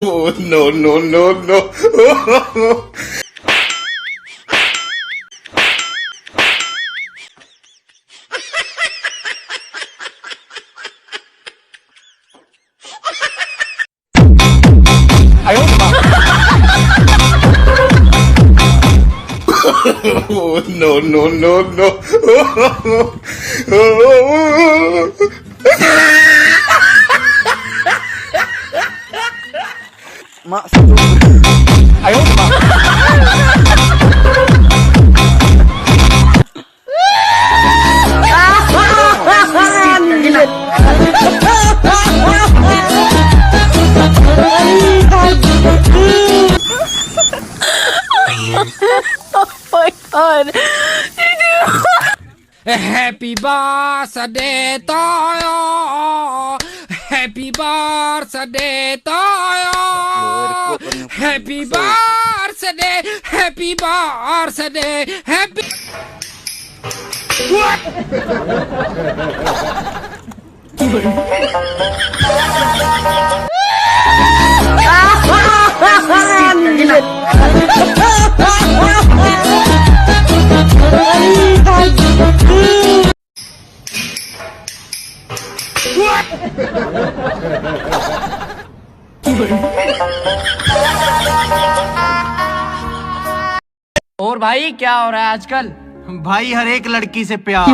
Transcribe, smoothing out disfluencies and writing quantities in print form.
Oh, no, no, no, no. Oh, no, no, no, no. Mak satu. Ayo mak. Oh my god. Happy birthday to you. Happy birthday to you. Happy birthday. Happy birthday. Happy. और भाई क्या हो रहा है आजकल? भाई हर एक लड़की से प्यार।